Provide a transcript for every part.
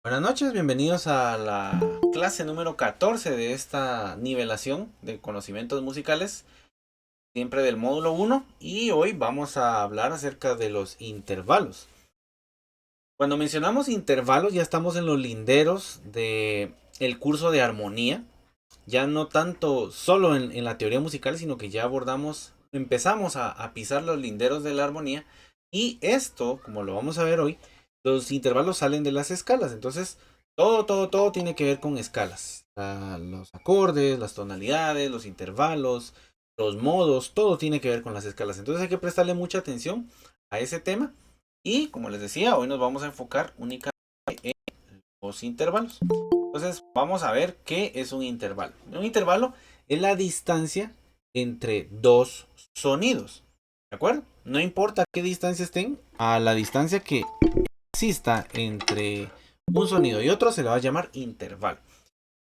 Buenas noches, bienvenidos a la clase número 14 de esta nivelación de conocimientos musicales, siempre del módulo uno, y hoy vamos a hablar acerca de los intervalos. Cuando mencionamos intervalos ya estamos en los linderos de el curso de armonía, ya no tanto solo en la teoría musical, sino que ya empezamos a pisar los linderos de la armonía, y esto, como lo vamos a ver hoy, los intervalos salen de las escalas. Entonces todo tiene que ver con escalas. Los acordes, las tonalidades, los intervalos, los modos, todo tiene que ver con las escalas. Entonces hay que prestarle mucha atención a ese tema. Y como les decía, hoy nos vamos a enfocar únicamente en los intervalos. Entonces vamos a ver qué es un intervalo. Un intervalo es la distancia entre dos sonidos. ¿De acuerdo? No importa qué distancia estén, a la distancia que exista entre un sonido y otro se le va a llamar intervalo.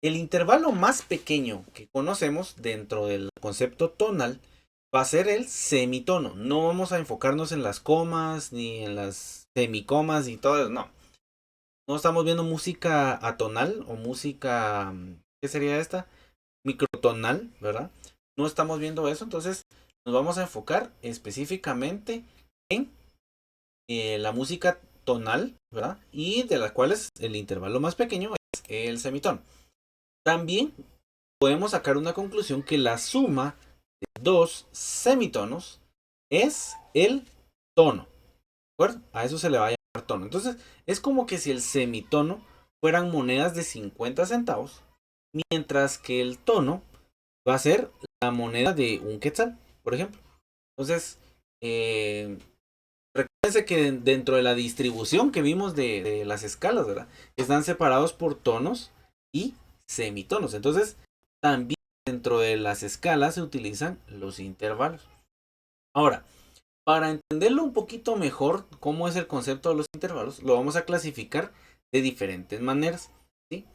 El intervalo más pequeño que conocemos dentro del concepto tonal va a ser el semitono. No vamos a enfocarnos en las comas ni en las semicomas y todo eso, no. No estamos viendo música atonal o música, ¿qué sería esta? Microtonal, ¿verdad? No estamos viendo eso, entonces nos vamos a enfocar específicamente en la música tonal, ¿verdad? Y de las cuales el intervalo más pequeño es el semitono. También podemos sacar una conclusión que la suma de dos semitonos es el tono, ¿de acuerdo? A eso se le va a llamar tono. Entonces, es como que si el semitono fueran monedas de 50 centavos, mientras que el tono va a ser la moneda de un quetzal, por ejemplo. Entonces, recuérdense que dentro de la distribución que vimos de las escalas, ¿verdad? Están separados por tonos y semitonos. Entonces, también dentro de las escalas se utilizan los intervalos. Ahora, para entenderlo un poquito mejor, cómo es el concepto de los intervalos, lo vamos a clasificar de diferentes maneras, ¿sí?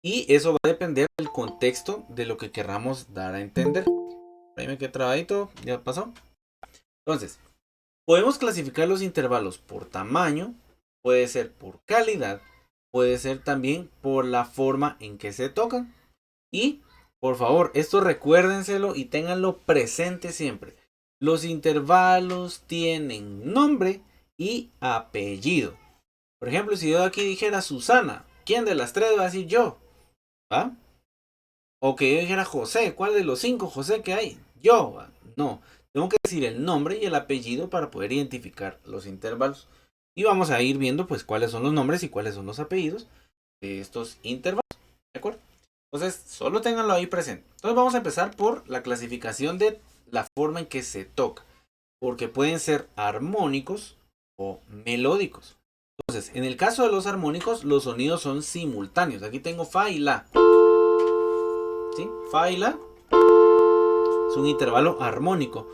Y eso va a depender del contexto de lo que querramos dar a entender. Ahí me quedé trabadito, ya pasó. Entonces, podemos clasificar los intervalos por tamaño, puede ser por calidad, puede ser también por la forma en que se tocan. Y, por favor, esto recuérdenselo y ténganlo presente siempre. Los intervalos tienen nombre y apellido. Por ejemplo, si yo aquí dijera Susana, ¿quién de las tres va a decir yo? ¿Va? O que yo dijera José, ¿cuál de los cinco José que hay? Yo. ¿Va? No, tengo que decir el nombre y el apellido para poder identificar los intervalos. Y vamos a ir viendo pues cuáles son los nombres y cuáles son los apellidos de estos intervalos. ¿De acuerdo? Entonces, solo ténganlo ahí presente. Entonces vamos a empezar por la clasificación de la forma en que se toca. Porque pueden ser armónicos o melódicos. Entonces, en el caso de los armónicos, los sonidos son simultáneos. Aquí tengo fa y la. ¿Sí? Fa y la es un intervalo armónico.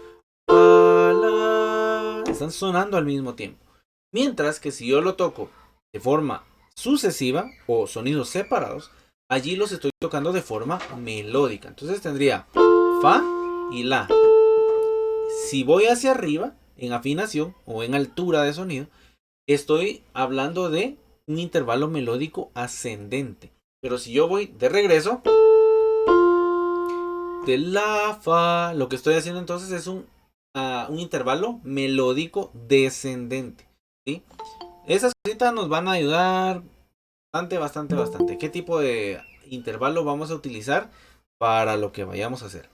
Fa, la, están sonando al mismo tiempo. Mientras que si yo lo toco de forma sucesiva o sonidos separados, allí los estoy tocando de forma melódica. Entonces tendría fa y la. Si voy hacia arriba, en afinación o en altura de sonido, estoy hablando de un intervalo melódico ascendente. Pero si yo voy de regreso, de la, fa, lo que estoy haciendo entonces es un intervalo melódico descendente. ¿Sí? Esas cositas nos van a ayudar bastante. ¿Qué tipo de intervalo vamos a utilizar para lo que vayamos a hacer?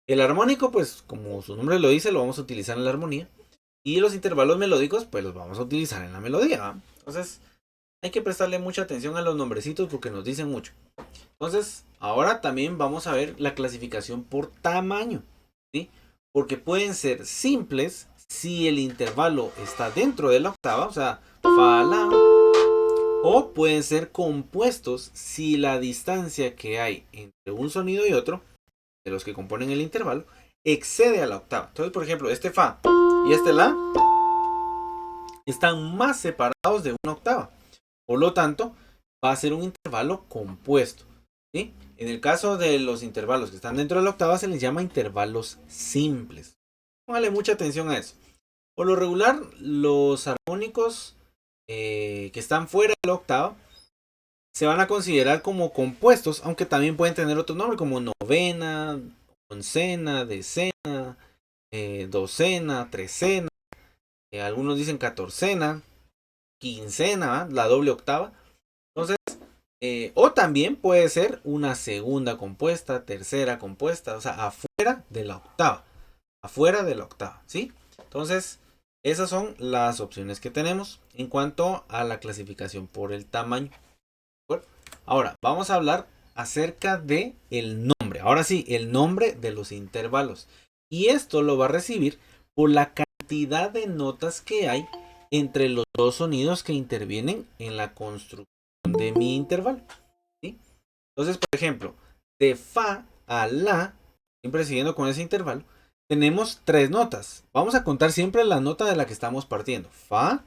El armónico, pues como su nombre lo dice, lo vamos a utilizar en la armonía. Y los intervalos melódicos, pues los vamos a utilizar en la melodía, ¿va? Entonces, hay que prestarle mucha atención a los nombrecitos porque nos dicen mucho. Entonces, ahora también vamos a ver la clasificación por tamaño, ¿sí? Porque pueden ser simples si el intervalo está dentro de la octava, o sea, fa, la, o pueden ser compuestos si la distancia que hay entre un sonido y otro, de los que componen el intervalo, excede a la octava. Entonces, por ejemplo, este fa y este la están más separados de una octava. Por lo tanto, va a ser un intervalo compuesto. ¿Sí? En el caso de los intervalos que están dentro de la octava se les llama intervalos simples. Póngale mucha atención a eso. Por lo regular, los armónicos que están fuera de la octava se van a considerar como compuestos, aunque también pueden tener otro nombre como novena, oncena, decena, docena, trecena, algunos dicen catorcena, quincena, la doble octava. Entonces, o también puede ser una segunda compuesta, tercera compuesta, o sea, afuera de la octava. Afuera de la octava, ¿sí? Entonces, esas son las opciones que tenemos en cuanto a la clasificación por el tamaño. Bueno, ahora, vamos a hablar acerca de el nombre. Ahora sí, el nombre de los intervalos. Y esto lo va a recibir por la cantidad de notas que hay entre los dos sonidos que intervienen en la construcción de mi intervalo. ¿Sí? Entonces, por ejemplo, de fa a la, siempre siguiendo con ese intervalo, tenemos tres notas. Vamos a contar siempre la nota de la que estamos partiendo. Fa,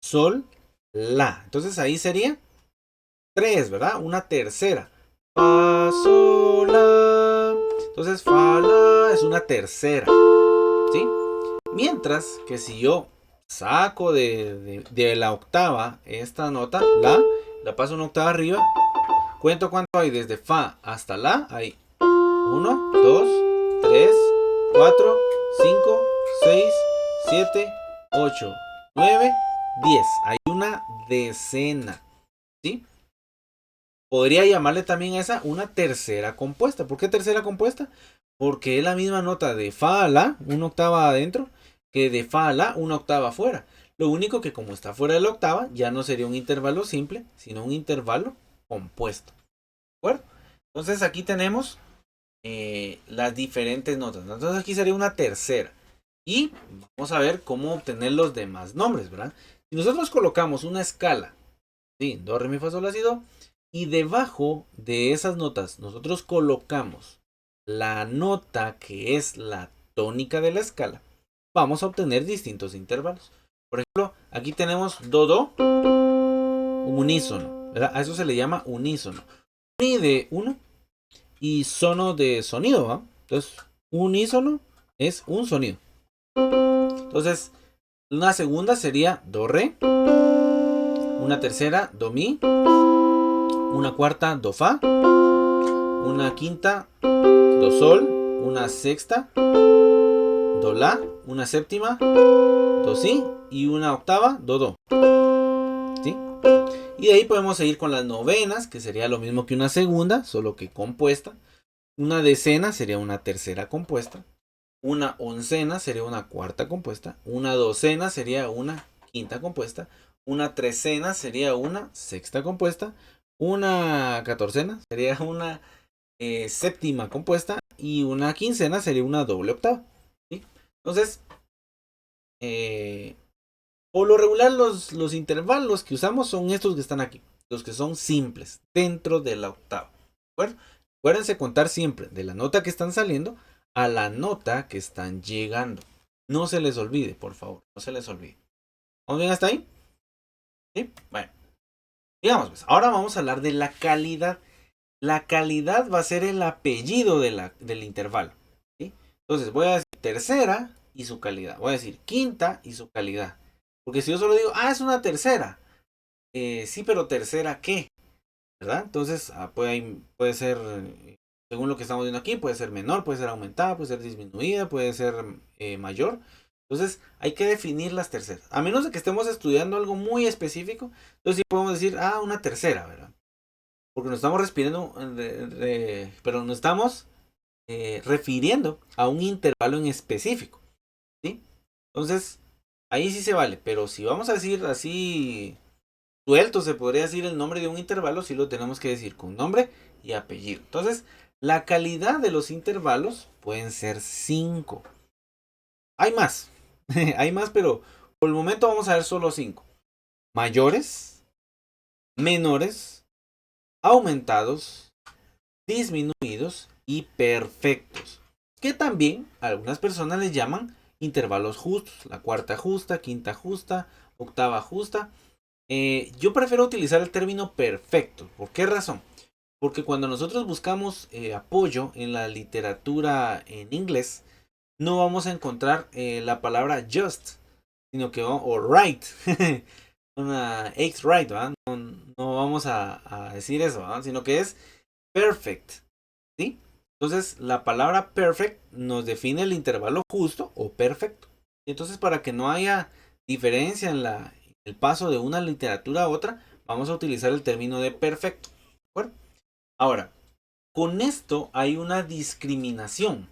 sol, la. Entonces ahí sería 3, ¿verdad? Una tercera. Fa, sol, la. Entonces fa, la es una tercera. ¿Sí? Mientras que si yo saco de la octava esta nota, la paso una octava arriba, cuento cuánto hay desde fa hasta la. Hay 1, 2, 3, 4, 5, 6, 7, 8, 9, 10. Hay una decena. ¿Sí? Podría llamarle también a esa una tercera compuesta. ¿Por qué tercera compuesta? Porque es la misma nota de fa a la, una octava adentro, que de fa a la, una octava afuera. Lo único que como está fuera de la octava, ya no sería un intervalo simple, sino un intervalo compuesto. ¿De acuerdo? Entonces aquí tenemos las diferentes notas. Entonces aquí sería una tercera. Y vamos a ver cómo obtener los demás nombres, ¿verdad? Si nosotros colocamos una escala, ¿sí? Do, re, mi, fa, sol, la, si, do. Y debajo de esas notas nosotros colocamos la nota que es la tónica de la escala, vamos a obtener distintos intervalos. Por ejemplo, aquí tenemos do, do, unísono, ¿verdad? A eso se le llama unísono. Mi de uno y sono de sonido, ¿va? Entonces, unísono es un sonido. Entonces, una segunda sería do, re. Una tercera, do, mi. Una cuarta, do, fa. Una quinta, do, sol. Una sexta, do, la. Una séptima, do, si. Y una octava, do, do. ¿Sí? Y de ahí podemos seguir con las novenas, que sería lo mismo que una segunda, solo que compuesta. Una decena sería una tercera compuesta. Una oncena sería una cuarta compuesta. Una docena sería una quinta compuesta. Una trecena sería una sexta compuesta. Una catorcena sería una séptima compuesta. Y una quincena sería una doble octava. ¿Sí? Entonces, por lo regular los intervalos que usamos son estos que están aquí. Los que son simples, dentro de la octava. ¿De acuerdo? Acuérdense contar siempre de la nota que están saliendo a la nota que están llegando. No se les olvide, por favor. No se les olvide. ¿Vamos bien hasta ahí? ¿Sí? Bueno. Digamos, pues, ahora vamos a hablar de la calidad. La calidad va a ser el apellido del intervalo. ¿Sí? Entonces voy a decir tercera y su calidad. Voy a decir quinta y su calidad. Porque si yo solo digo, es una tercera. Sí, pero tercera, ¿qué? ¿Verdad? Entonces puede ser, según lo que estamos viendo aquí, puede ser menor, puede ser aumentada, puede ser disminuida, puede ser mayor. Entonces hay que definir las terceras. A menos de que estemos estudiando algo muy específico, entonces sí podemos decir, una tercera, ¿verdad? Porque nos estamos respirando, pero nos estamos refiriendo a un intervalo en específico, ¿sí? Entonces, ahí sí se vale, pero si vamos a decir así suelto, se podría decir el nombre de un intervalo, sí lo tenemos que decir con nombre y apellido. Entonces, la calidad de los intervalos pueden ser 5. Hay más, hay más, pero por el momento vamos a ver solo 5. Mayores, menores, aumentados, disminuidos y perfectos. Que también algunas personas les llaman intervalos justos. La cuarta justa, quinta justa, octava justa. Yo prefiero utilizar el término perfecto. ¿Por qué razón? Porque cuando nosotros buscamos apoyo en la literatura en inglés, no vamos a encontrar la palabra just, sino que o right. Una eighth right, ¿verdad? No no vamos a decir eso, ¿no? Sino que es perfect, ¿sí? Entonces la palabra perfect nos define el intervalo justo o perfecto. Entonces para que no haya diferencia en el paso de una literatura a otra, vamos a utilizar el término de perfecto. ¿De acuerdo? Ahora, con esto hay una discriminación.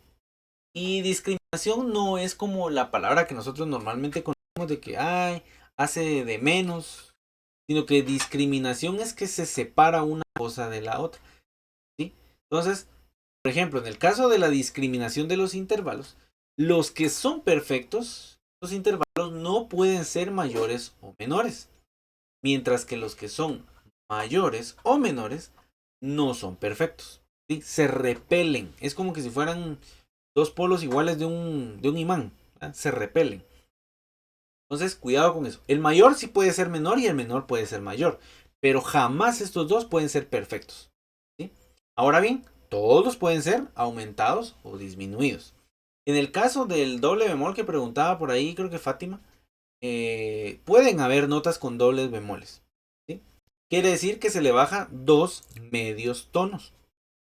Y discriminación no es como la palabra que nosotros normalmente conocemos de que hace de menos, sino que discriminación es que se separa una cosa de la otra, ¿sí? Entonces, por ejemplo, en el caso de la discriminación de los intervalos, los que son perfectos, los intervalos no pueden ser mayores o menores, mientras que los que son mayores o menores no son perfectos, ¿sí? Se repelen, es como que si fueran dos polos iguales de un imán, ¿verdad? Se repelen. Entonces, cuidado con eso. El mayor sí puede ser menor y el menor puede ser mayor, pero jamás estos dos pueden ser perfectos, ¿sí? Ahora bien, todos pueden ser aumentados o disminuidos. En el caso del doble bemol que preguntaba por ahí, creo que Fátima, pueden haber notas con dobles bemoles, ¿sí? Quiere decir que se le baja dos medios tonos,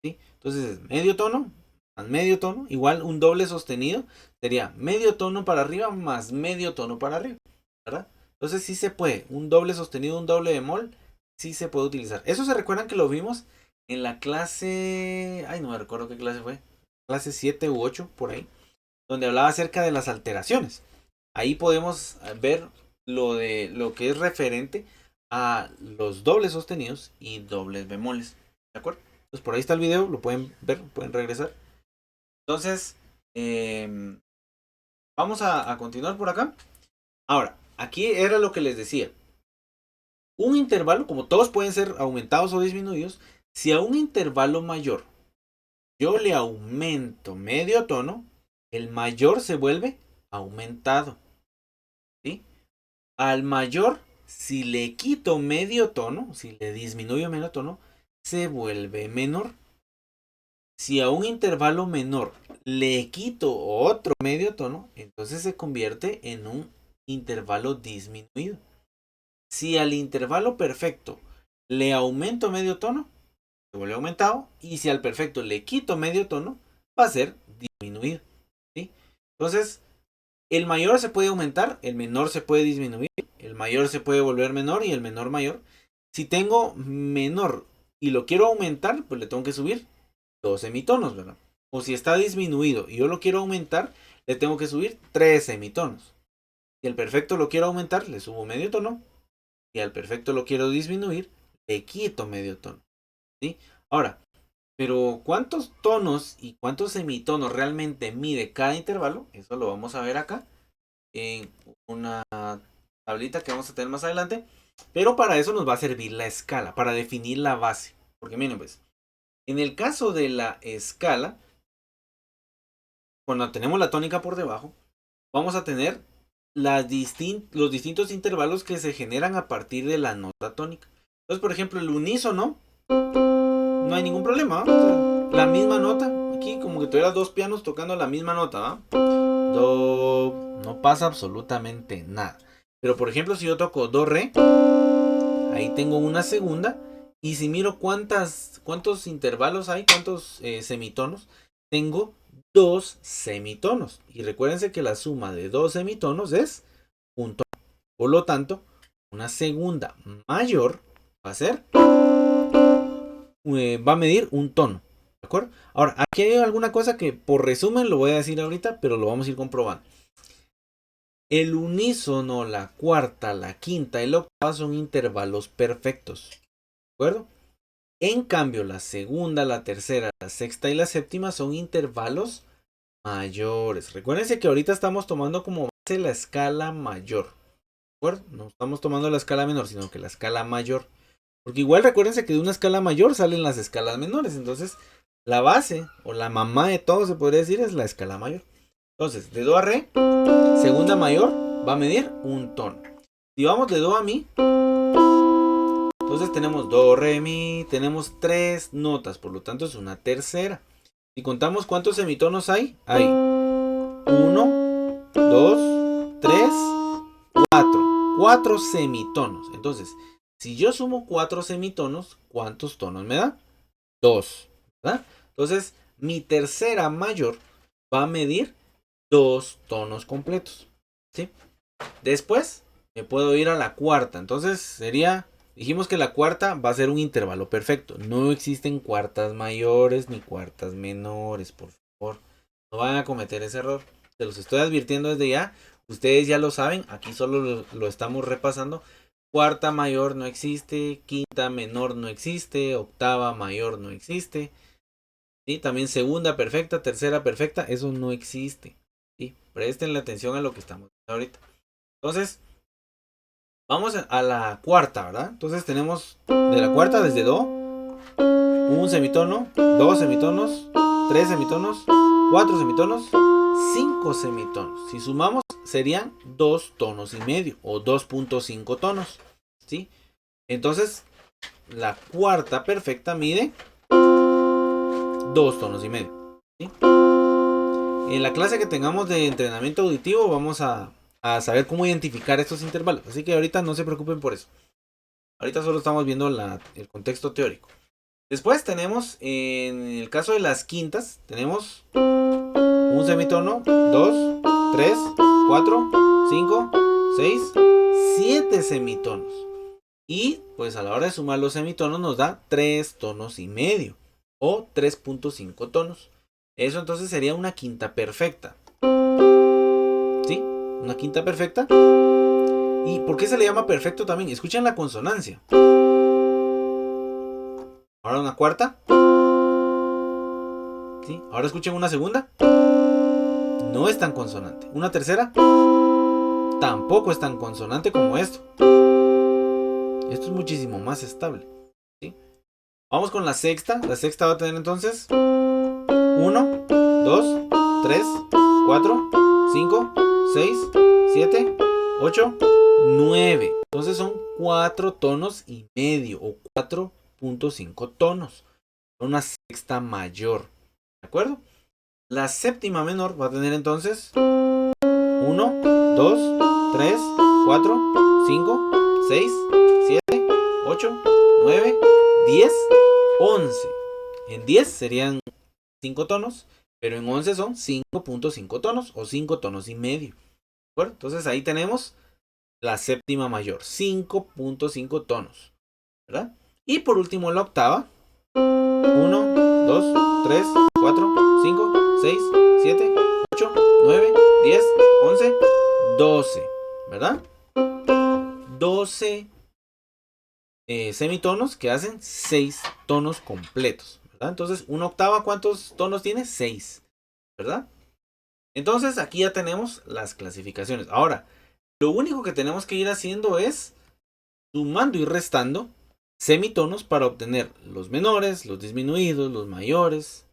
¿sí? Entonces, medio tono más medio tono, igual un doble sostenido, sería medio tono para arriba más medio tono para arriba, ¿verdad? Entonces sí se puede, un doble sostenido, un doble bemol, sí se puede utilizar. Eso se recuerdan que lo vimos en la clase, no me recuerdo qué clase fue, clase 7 u 8 por ahí, donde hablaba acerca de las alteraciones. Ahí podemos ver lo que es referente a los dobles sostenidos y dobles bemoles, ¿de acuerdo? Entonces por ahí está el video, lo pueden ver, pueden regresar. Entonces, vamos a continuar por acá. Ahora, aquí era lo que les decía. Un intervalo, como todos pueden ser aumentados o disminuidos, si a un intervalo mayor yo le aumento medio tono, el mayor se vuelve aumentado, ¿sí? Al mayor, si le quito medio tono, si le disminuyo medio tono, se vuelve menor. Si a un intervalo menor le quito otro medio tono, entonces se convierte en un intervalo disminuido. Si al intervalo perfecto le aumento medio tono, se vuelve aumentado. Y si al perfecto le quito medio tono, va a ser disminuido, ¿sí? Entonces, el mayor se puede aumentar, el menor se puede disminuir, el mayor se puede volver menor y el menor mayor. Si tengo menor y lo quiero aumentar, pues le tengo que subir dos semitonos, ¿verdad? O si está disminuido y yo lo quiero aumentar, le tengo que subir tres semitonos. Si el perfecto lo quiero aumentar, le subo medio tono. Si al perfecto lo quiero disminuir, le quito medio tono, ¿sí? Ahora, pero ¿cuántos tonos y cuántos semitonos realmente mide cada intervalo? Eso lo vamos a ver acá en una tablita que vamos a tener más adelante. Pero para eso nos va a servir la escala, para definir la base. Porque miren pues, en el caso de la escala, cuando tenemos la tónica por debajo, vamos a tener los distintos intervalos que se generan a partir de la nota tónica. Entonces, por ejemplo, el unísono, no hay ningún problema, ¿no? O sea, la misma nota, aquí como que tuvieras dos pianos tocando la misma nota, ¿no? Do, no pasa absolutamente nada. Pero por ejemplo, si yo toco do, re, ahí tengo una segunda. Y si miro cuántos intervalos hay, cuántos semitonos, tengo dos semitonos. Y recuérdense que la suma de dos semitonos es un tono. Por lo tanto, una segunda mayor va a ser, va a medir un tono. ¿De acuerdo? Ahora, aquí hay alguna cosa que por resumen lo voy a decir ahorita, pero lo vamos a ir comprobando. El unísono, la cuarta, la quinta y la octava son intervalos perfectos. ¿De acuerdo? En cambio, la segunda, la tercera, la sexta y la séptima son intervalos mayores. Recuérdense que ahorita estamos tomando como base la escala mayor. ¿De acuerdo? No estamos tomando la escala menor, sino que la escala mayor. Porque igual recuérdense que de una escala mayor salen las escalas menores. Entonces, la base o la mamá de todo se podría decir es la escala mayor. Entonces, de do a re, segunda mayor va a medir un tono. Si vamos de do a mi, entonces tenemos do, re, mi, tenemos tres notas, por lo tanto es una tercera. Si contamos cuántos semitonos hay 1, 2, 3, 4. 4 semitonos. Entonces, Si yo sumo 4 semitonos, ¿cuántos tonos me da? 2, ¿verdad? Entonces, mi tercera mayor va a medir 2 tonos completos, ¿sí? Después, me puedo ir a la cuarta. Entonces, dijimos que la cuarta va a ser un intervalo perfecto. No existen cuartas mayores ni cuartas menores, por favor. No van a cometer ese error. Se los estoy advirtiendo desde ya. Ustedes ya lo saben. Aquí solo lo estamos repasando. Cuarta mayor no existe. Quinta menor no existe. Octava mayor no existe. ¿Sí? También segunda perfecta, tercera perfecta. Eso no existe. ¿Sí? Presten atención a lo que estamos viendo ahorita. Entonces, vamos a la cuarta, ¿verdad? Entonces tenemos de la cuarta desde Do, un semitono, dos semitonos, tres semitonos, cuatro semitonos, cinco semitonos. Si sumamos serían 2 tonos y medio o 2.5 tonos, ¿sí? Entonces la cuarta perfecta mide 2 tonos y medio, ¿sí? En la clase que tengamos de entrenamiento auditivo vamos a saber cómo identificar estos intervalos. Así que ahorita no se preocupen por eso. Ahorita solo estamos viendo el contexto teórico. Después tenemos, en el caso de las quintas, tenemos un semitono, 2, 3, 4, 5, 6, 7 semitonos. Y pues a la hora de sumar los semitonos nos da 3 tonos y medio o 3.5 tonos. Eso entonces sería una quinta perfecta. ¿Sí? Una quinta perfecta. ¿Y por qué se le llama perfecto también? Escuchen la consonancia. Ahora una cuarta. ¿Sí? Ahora escuchen una segunda. No es tan consonante. Una tercera. Tampoco es tan consonante como esto. Esto es muchísimo más estable. ¿Sí? Vamos con la sexta. La sexta va a tener entonces 1, 2, 3, 4, 5, 6, 7, 8, 9. Entonces son 4 tonos y medio o 4.5 tonos. Una sexta mayor. ¿De acuerdo? La séptima menor va a tener entonces 1, 2, 3, 4, 5, 6, 7, 8, 9, 10, 11. En 10 serían 5 tonos, pero en 11 son 5.5 tonos o 5 tonos y medio. ¿De acuerdo? Entonces ahí tenemos la séptima mayor, 5.5 tonos, ¿verdad? Y por último la octava, 1, 2, 3, 4, 5, 6, 7, 8, 9, 10, 11, 12, ¿verdad? 12 semitonos que hacen 6 tonos completos, ¿verdad? Entonces, una octava, ¿cuántos tonos tiene? 6, ¿verdad? Entonces, aquí ya tenemos las clasificaciones. Ahora, lo único que tenemos que ir haciendo es sumando y restando semitonos para obtener los menores, los disminuidos, los mayores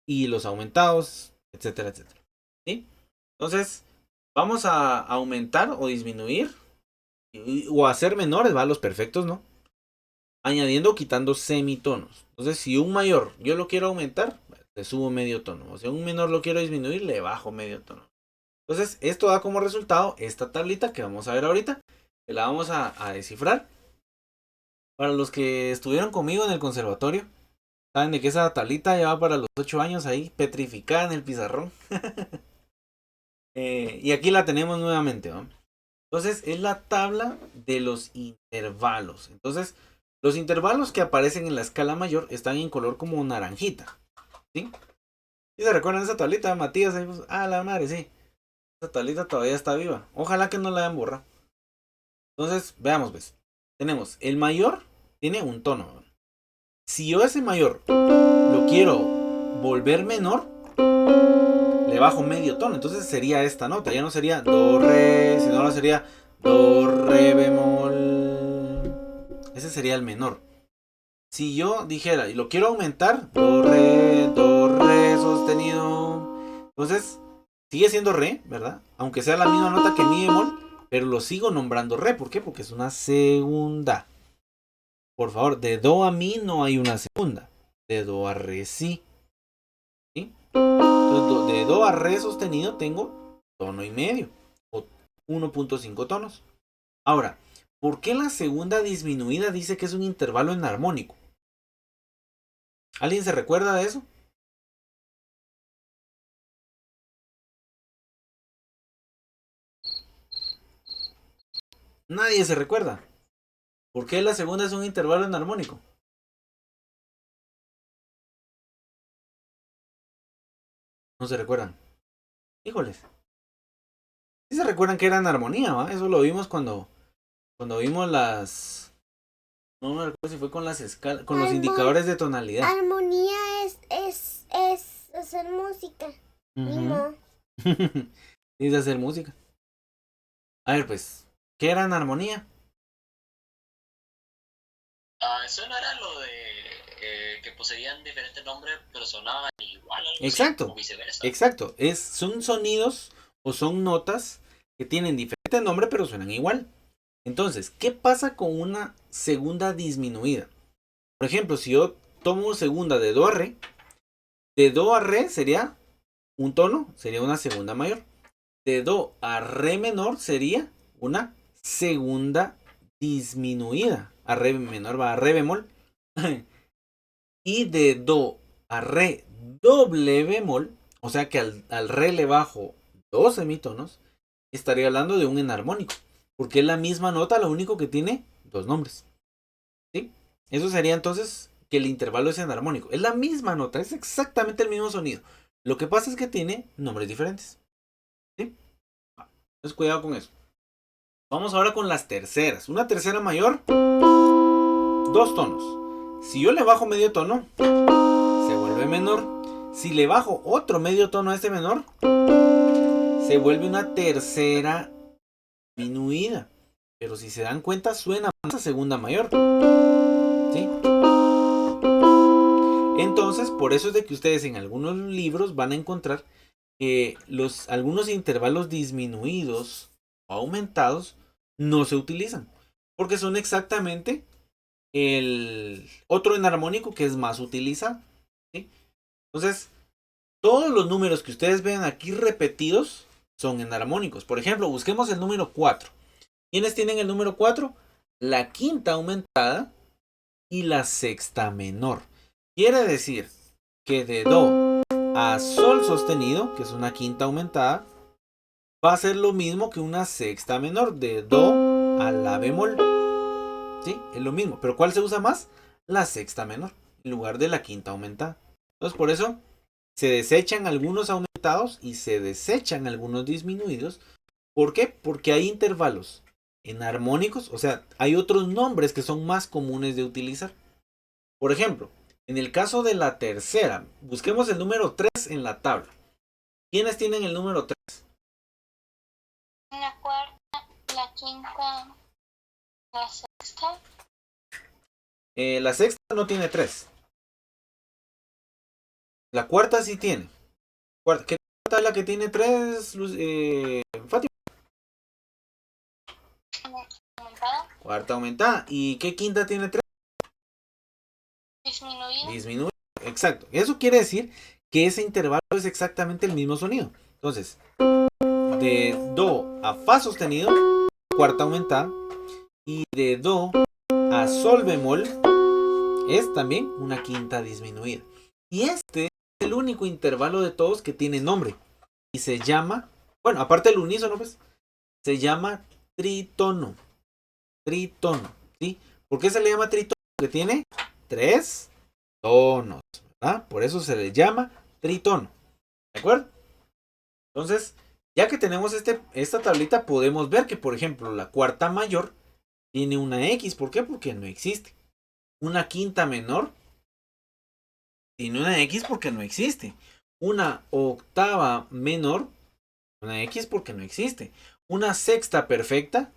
y los aumentados, etcétera, etcétera. ¿Sí? Entonces, vamos a aumentar o disminuir o hacer menores, ¿va? Los perfectos, ¿no? Añadiendo o quitando semitonos. Entonces, si un mayor yo lo quiero aumentar, le subo medio tono. O si un menor lo quiero disminuir, le bajo medio tono. Entonces, esto da como resultado esta tablita que vamos a ver ahorita, que la vamos a descifrar. Para los que estuvieron conmigo en el conservatorio, saben de que esa tablita ya va para los 8 años ahí, petrificada en el pizarrón. Y aquí la tenemos nuevamente, ¿no? Entonces, es la tabla de los intervalos. Entonces, los intervalos que aparecen en la escala mayor están en color como naranjita. ¿Sí? ¿Sí se recuerdan de esa tablita, Matías? Ahí puso, ah, la madre, sí. Esa tablita todavía está viva. Ojalá que no la hayan borrado. Entonces, veamos, pues. Tenemos el mayor, tiene un tono. Si yo ese mayor lo quiero volver menor, le bajo medio tono. Entonces sería esta nota. Ya no sería do, re, sino ahora sería do, re, bemol. Ese sería el menor. Si yo dijera y lo quiero aumentar, do, re sostenido. Entonces sigue siendo re, ¿verdad? Aunque sea la misma nota que mi bemol, pero lo sigo nombrando re. ¿Por qué? Porque es una segunda. Por favor, de do a mi no hay una segunda. De do a re sí. ¿Sí? Entonces, de do a re sostenido tengo tono y medio. O 1.5 tonos. Ahora, ¿Por qué la segunda disminuida dice que es un intervalo enarmónico? ¿Alguien se recuerda de eso? Nadie se recuerda. ¿Por qué la segunda es un intervalo enarmónico? No se recuerdan. Híjoles. Sí se recuerdan que era en armonía, ¿va? Eso lo vimos cuando vimos las... No me recuerdo si fue con las escalas, con los indicadores de tonalidad. Armonía es hacer música. Uh -huh. Es hacer música. A ver, pues, ¿qué era en armonía? Eso no era lo de que poseían diferentes nombres, pero sonaban igual, algo exacto, así, o viceversa. Exacto, son sonidos o son notas que tienen diferente nombre, pero suenan igual. Entonces, ¿qué pasa con una segunda disminuida? Por ejemplo, si yo tomo segunda de do a re, de do a re sería un tono, sería una segunda mayor. De do a re menor sería una segunda disminuida. A re menor va a re bemol. Y de do a re doble bemol, o sea que al re le bajo dos semitonos, estaría hablando de un enarmónico. Porque es la misma nota, lo único que tiene dos nombres. ¿Sí? Eso sería entonces que el intervalo es enarmónico. Es la misma nota, es exactamente el mismo sonido. Lo que pasa es que tiene nombres diferentes. ¿Sí? Entonces cuidado con eso. Vamos ahora con las terceras. Una tercera mayor, dos tonos. Si yo le bajo medio tono, se vuelve menor. Si le bajo otro medio tono a este menor, se vuelve una tercera disminuida. Pero si se dan cuenta, suena más a segunda mayor. ¿Sí? Entonces, por eso es de que ustedes en algunos libros van a encontrar que algunos intervalos disminuidos o aumentados no se utilizan. Porque son exactamente el otro enarmónico que es más utilizado. ¿Sí? Entonces, todos los números que ustedes ven aquí repetidos son enarmónicos. Por ejemplo, busquemos el número 4. ¿Quiénes tienen el número 4? La quinta aumentada y la sexta menor. Quiere decir que de do a sol sostenido, que es una quinta aumentada, va a ser lo mismo que una sexta menor, de do a la bemol. ¿Sí? Es lo mismo. ¿Pero cuál se usa más? La sexta menor, en lugar de la quinta aumentada. Entonces, por eso se desechan algunos aumentados y se desechan algunos disminuidos. ¿Por qué? Porque hay intervalos enarmónicos, o sea, hay otros nombres que son más comunes de utilizar. Por ejemplo, en el caso de la tercera, busquemos el número 3 en la tabla. ¿Quiénes tienen el número 3? La cuarta, la quinta, la sexta. La sexta no tiene 3. La cuarta sí tiene. ¿Qué cuarta es la que tiene 3, Fátima? Aumentada. Cuarta aumentada. ¿Y qué quinta tiene 3? Disminuida. Disminuida. Exacto. Eso quiere decir que ese intervalo es exactamente el mismo sonido. Entonces, de do a fa sostenido, cuarta aumentada. Y de do a sol bemol es también una quinta disminuida. Y este es el único intervalo de todos que tiene nombre. Y se llama, bueno, aparte del unísono, pues, se llama tritono. Tritono, ¿sí? ¿Por qué se le llama tritono? Porque tiene 3 tonos, ¿verdad? Por eso se le llama tritono. ¿De acuerdo? Entonces, ya que tenemos esta tablita, podemos ver que, por ejemplo, la cuarta mayor tiene una X. ¿Por qué? Porque no existe. Una quinta menor tiene una X porque no existe. Una octava menor, una X porque no existe. Una sexta perfecta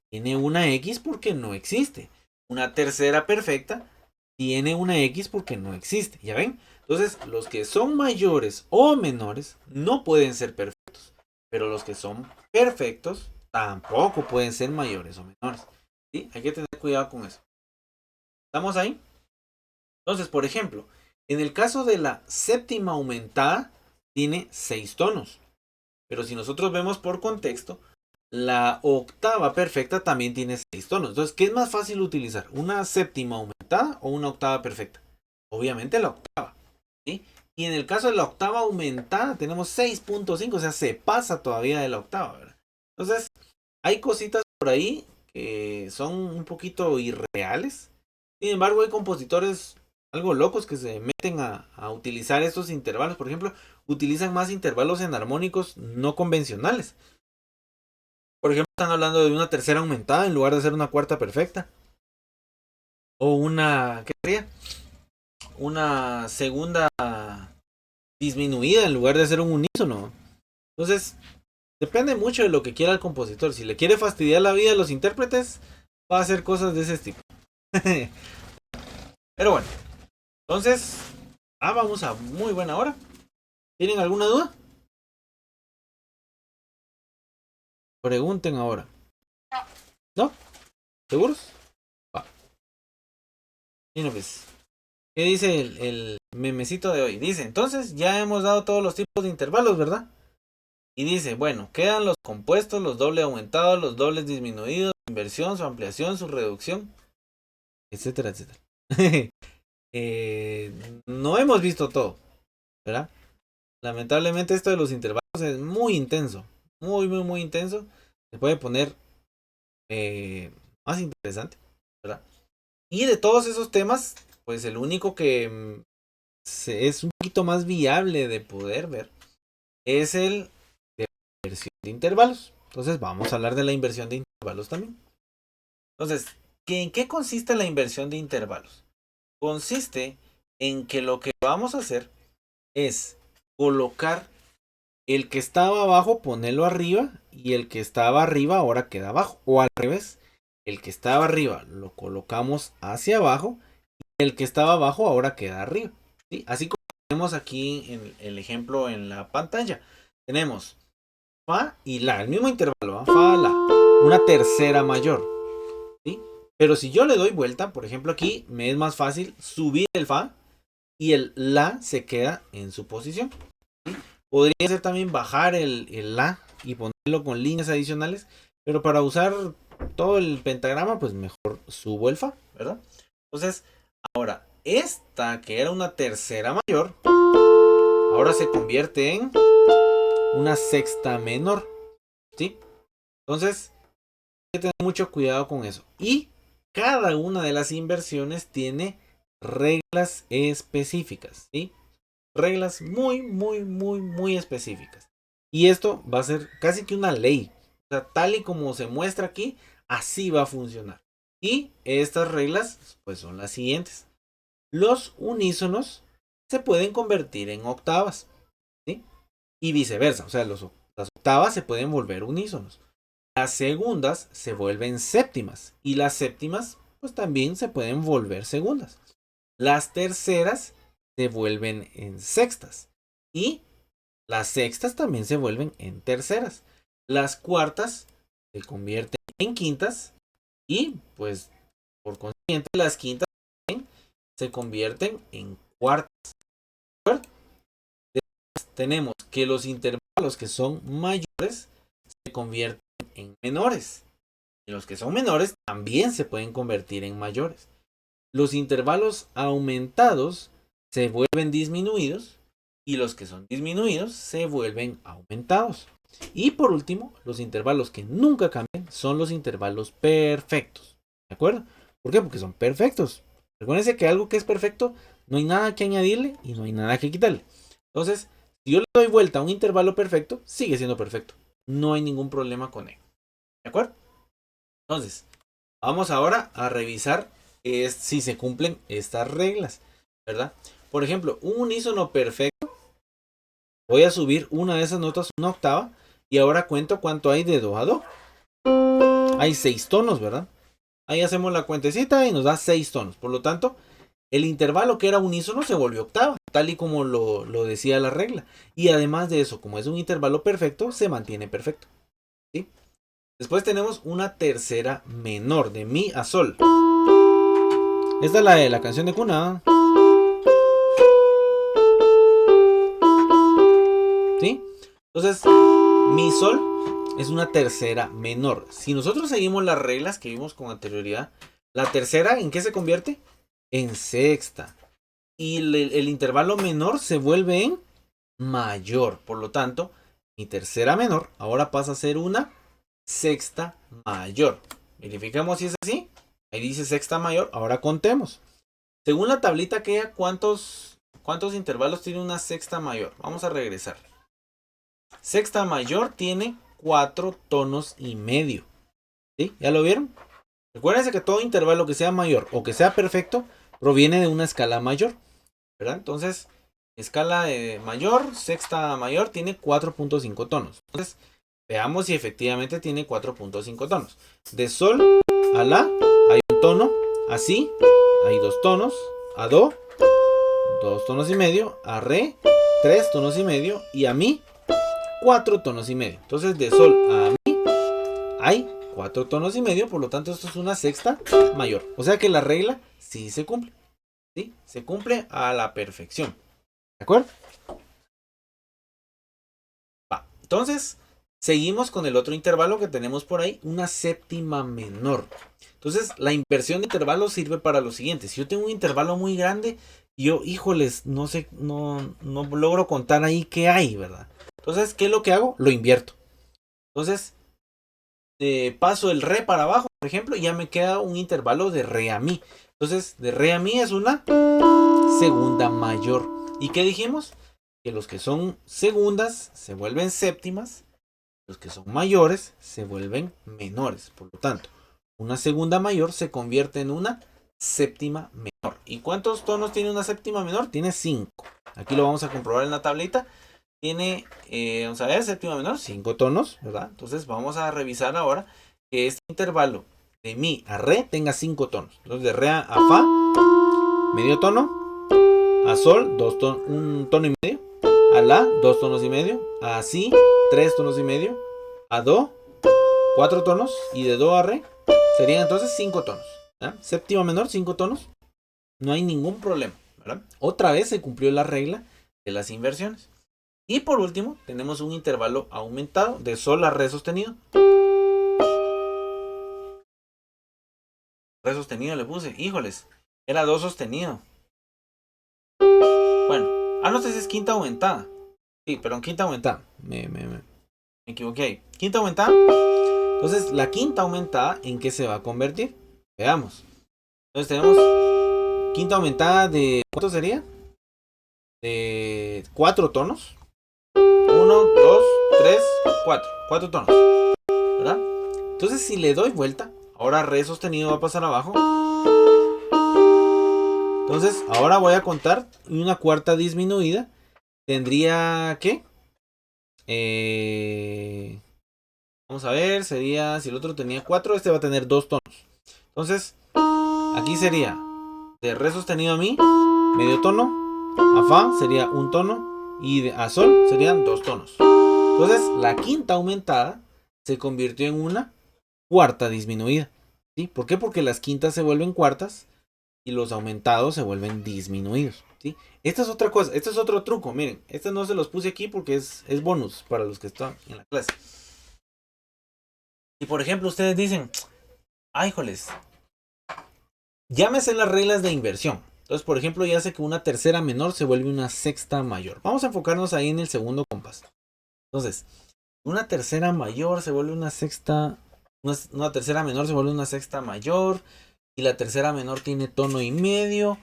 tiene una X porque no existe. Una tercera perfecta tiene una X porque no existe. ¿Ya ven? Entonces, los que son mayores o menores no pueden ser perfectos. Pero los que son perfectos tampoco pueden ser mayores o menores. ¿Sí? Hay que tener cuidado con eso. ¿Estamos ahí? Entonces, por ejemplo, en el caso de la séptima aumentada, tiene 6 tonos. Pero si nosotros vemos por contexto, la octava perfecta también tiene 6 tonos. Entonces, ¿qué es más fácil utilizar? ¿Una séptima aumentada o una octava perfecta? Obviamente la octava, ¿sí? Y en el caso de la octava aumentada tenemos 6.5, o sea, se pasa todavía de la octava, ¿verdad? Entonces, hay cositas por ahí que son un poquito irreales. Sin embargo, hay compositores algo locos que se meten a utilizar estos intervalos. Por ejemplo, utilizan más intervalos enarmónicos no convencionales. Por ejemplo, están hablando de una tercera aumentada en lugar de hacer una cuarta perfecta. O una, ¿qué sería? Una segunda disminuida en lugar de hacer un unísono. Entonces, depende mucho de lo que quiera el compositor. Si le quiere fastidiar la vida a los intérpretes, va a hacer cosas de ese tipo. Pero bueno, entonces, vamos a muy buena hora. ¿Tienen alguna duda? Pregunten ahora. ¿No? ¿Seguros? Va. Y no, pues, ¿qué dice el memecito de hoy? Dice, entonces ya hemos dado todos los tipos de intervalos, ¿verdad? Y dice, bueno, quedan los compuestos, los dobles aumentados, los dobles disminuidos, su inversión, su ampliación, su reducción, etcétera, etcétera. No hemos visto todo, ¿verdad? Lamentablemente esto de los intervalos es muy intenso, muy intenso. Se puede poner más interesante, ¿verdad? Y de todos esos temas, pues el único que es un poquito más viable de poder ver es el de inversión de intervalos. Entonces vamos a hablar de la inversión de intervalos también. Entonces, ¿en qué consiste la inversión de intervalos? Consiste en que lo que vamos a hacer es colocar el que estaba abajo, ponerlo arriba, y el que estaba arriba ahora queda abajo. O al revés, el que estaba arriba lo colocamos hacia abajo y el que estaba abajo ahora queda arriba. ¿Sí? Así como tenemos aquí en el ejemplo en la pantalla. Tenemos Fa y La, el mismo intervalo, ¿eh? Fa, La, una tercera mayor. ¿Sí? Pero si yo le doy vuelta, por ejemplo aquí, me es más fácil subir el Fa y el La se queda en su posición. ¿Sí? Podría ser también bajar el La y ponerlo con líneas adicionales, pero para usar todo el pentagrama, pues mejor subo el Fa, ¿verdad? Entonces, ahora, esta que era una tercera mayor, ahora se convierte en una sexta menor, ¿sí? Entonces, hay que tener mucho cuidado con eso. Y cada una de las inversiones tiene reglas específicas, ¿sí? Reglas muy específicas. Y esto va a ser casi que una ley. O sea, tal y como se muestra aquí, así va a funcionar. Y estas reglas, pues son las siguientes. Los unísonos se pueden convertir en octavas, ¿sí? Y viceversa. O sea, las octavas se pueden volver unísonos. Las segundas se vuelven séptimas. Y las séptimas, pues también se pueden volver segundas. Las terceras se vuelven en sextas. Y las sextas también se vuelven en terceras. Las cuartas se convierten en quintas. Y pues por consiguiente las quintas se convierten en cuartas. ¿De acuerdo? Después tenemos que los intervalos que son mayores se convierten en menores. Y los que son menores también se pueden convertir en mayores. Los intervalos aumentados se vuelven disminuidos y los que son disminuidos se vuelven aumentados. Y por último, los intervalos que nunca cambian son los intervalos perfectos. ¿De acuerdo? ¿Por qué? Porque son perfectos. Recuérdense que algo que es perfecto no hay nada que añadirle y no hay nada que quitarle. Entonces, si yo le doy vuelta a un intervalo perfecto, sigue siendo perfecto. No hay ningún problema con él. ¿De acuerdo? Entonces, vamos ahora a revisar si se cumplen estas reglas, ¿verdad? Por ejemplo, un unísono perfecto, voy a subir una de esas notas una octava y ahora cuento cuánto hay de do a do. Hay 6 tonos, ¿verdad? Ahí hacemos la cuentecita y nos da 6 tonos. Por lo tanto, el intervalo que era unísono se volvió octava, tal y como lo decía la regla. Y además de eso, como es un intervalo perfecto, se mantiene perfecto, ¿sí? Después tenemos una tercera menor, de mi a sol. Esta es la de la canción de cuna. ¿Sí? Entonces, mi sol es una tercera menor. Si nosotros seguimos las reglas que vimos con anterioridad, la tercera, ¿en qué se convierte? En sexta. Y el intervalo menor se vuelve en mayor. Por lo tanto, mi tercera menor ahora pasa a ser una sexta mayor. Verificamos si es así. Ahí dice sexta mayor. Ahora contemos. Según la tablita aquella, ¿cuántos intervalos tiene una sexta mayor? Vamos a regresar. Sexta mayor tiene 4 tonos y medio. ¿Sí? ¿Ya lo vieron? Recuérdense que todo intervalo que sea mayor o que sea perfecto proviene de una escala mayor, ¿verdad? Entonces, escala mayor, sexta mayor tiene 4.5 tonos. Entonces, veamos si efectivamente tiene 4.5 tonos. De sol a la hay un tono, a si hay 2 tonos, a do 2 tonos y medio, a re 3 tonos y medio y a mi 4 tonos y medio. Entonces, de sol a mi hay 4 tonos y medio, por lo tanto esto es una sexta mayor. O sea que la regla sí se cumple. ¿Sí? Se cumple a la perfección. ¿De acuerdo? Va. Entonces, seguimos con el otro intervalo que tenemos por ahí, una séptima menor. Entonces, la inversión de intervalos sirve para lo siguiente. Si yo tengo un intervalo muy grande, yo, híjoles, no sé, no logro contar ahí qué hay, ¿verdad? Entonces, ¿qué es lo que hago? Lo invierto. Entonces, paso el re para abajo, por ejemplo, y ya me queda un intervalo de re a mi. Entonces, de re a mi es una segunda mayor. ¿Y qué dijimos? Que los que son segundas se vuelven séptimas, los que son mayores se vuelven menores. Por lo tanto, una segunda mayor se convierte en una séptima menor. ¿Y cuántos tonos tiene una séptima menor? Tiene 5. Aquí lo vamos a comprobar en la tablita. Tiene, vamos a ver, séptima menor, 5 tonos, ¿verdad? Entonces vamos a revisar ahora que este intervalo de mi a re tenga 5 tonos. Entonces de re a fa, medio tono, a sol, un tono y medio, a la, 2 tonos y medio, a si, 3 tonos y medio, a do, 4 tonos, y de do a re serían entonces 5 tonos. ¿Verdad? Séptima menor, 5 tonos, no hay ningún problema, ¿verdad? Otra vez se cumplió la regla de las inversiones. Y por último, tenemos un intervalo aumentado de sol a re sostenido. Re sostenido le puse, híjoles, era do sostenido. Bueno, no sé si es quinta aumentada. Sí, pero en quinta aumentada. Me equivoqué ahí. Quinta aumentada. Entonces, la quinta aumentada, ¿en qué se va a convertir? Veamos. Entonces tenemos quinta aumentada de, ¿cuánto sería? De 4 tonos. 1, 2, 3, 4. 4 tonos. ¿Verdad? Entonces, si le doy vuelta, ahora re sostenido va a pasar abajo. Entonces, ahora voy a contar una cuarta disminuida. Tendría que... vamos a ver, sería... Si el otro tenía 4, este va a tener 2 tonos. Entonces, aquí sería de re sostenido a mi, medio tono. A fa sería un tono. Y a sol serían 2 tonos. Entonces, la quinta aumentada se convirtió en una cuarta disminuida. ¿Sí? ¿Por qué? Porque las quintas se vuelven cuartas y los aumentados se vuelven disminuidos. ¿Sí? Esta es otra cosa, este es otro truco. Miren, este no se los puse aquí porque es bonus para los que están en la clase. Y por ejemplo, ustedes dicen, ay, joles, ya me sé las reglas de inversión. Entonces, por ejemplo, ya sé que una tercera menor se vuelve una sexta mayor. Vamos a enfocarnos ahí en el segundo compás. Entonces, una tercera mayor se vuelve una sexta... Una tercera menor se vuelve una sexta mayor. Y la tercera menor tiene tono y medio.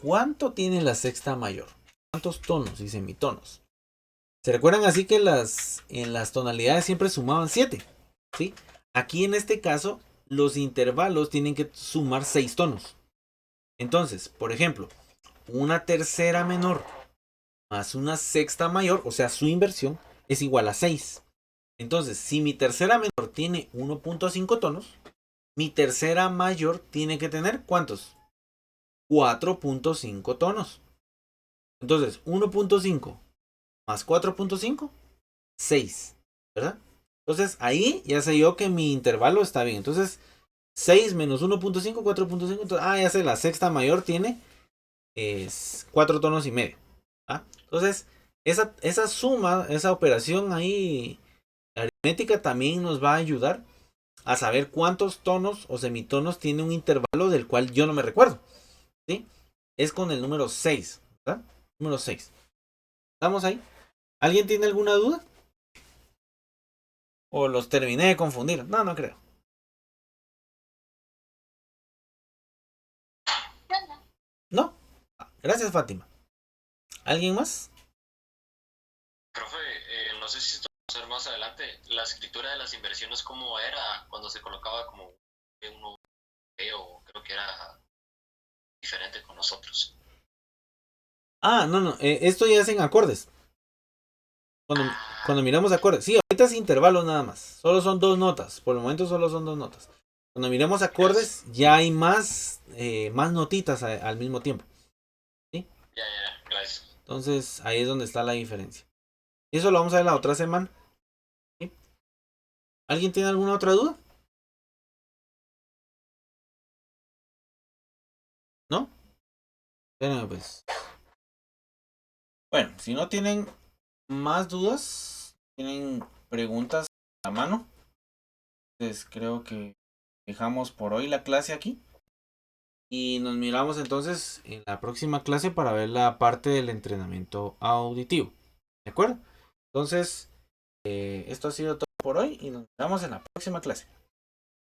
¿Cuánto tiene la sexta mayor? ¿Cuántos tonos y semitonos? ¿Se recuerdan así que en las tonalidades siempre sumaban 7? ¿Sí? Aquí en este caso, los intervalos tienen que sumar 6 tonos. Entonces, por ejemplo, una tercera menor más una sexta mayor, o sea, su inversión, es igual a 6. Entonces, si mi tercera menor tiene 1.5 tonos, mi tercera mayor tiene que tener, ¿cuántos? 4.5 tonos. Entonces, 1.5 más 4.5, 6, ¿verdad? Entonces, ahí ya sé yo que mi intervalo está bien. Entonces, 6 menos 1.5, 4.5. Ya sé, la sexta mayor tiene 4 tonos y medio. Entonces, esa suma, esa operación ahí La aritmética también nos va a ayudar a saber cuántos tonos o semitonos tiene un intervalo del cual yo no me recuerdo. ¿Sí? Es con el número 6, ¿verdad? Número 6. ¿Estamos ahí? ¿Alguien tiene alguna duda? ¿O los terminé de confundir? No, no creo. ¿No? Gracias, Fátima. ¿Alguien más? Profe, no sé si esto va a ser más adelante. La escritura de las inversiones, ¿cómo era cuando se colocaba como uno o creo que era diferente con nosotros? Ah, no. Esto ya es en acordes. Cuando miramos acordes. Sí, ahorita es intervalo nada más. Solo son 2 notas. Por el momento solo son 2 notas. Cuando miremos acordes, ya hay más notitas al mismo tiempo. ¿Sí? Ya, gracias. Entonces, ahí es donde está la diferencia. Y eso lo vamos a ver la otra semana. ¿Sí? ¿Alguien tiene alguna otra duda? ¿No? Espérenme pues. Bueno, si no tienen más dudas, tienen preguntas a la mano, entonces creo que dejamos por hoy la clase aquí. Y nos miramos entonces en la próxima clase para ver la parte del entrenamiento auditivo. ¿De acuerdo? Entonces, esto ha sido todo por hoy y nos vemos en la próxima clase.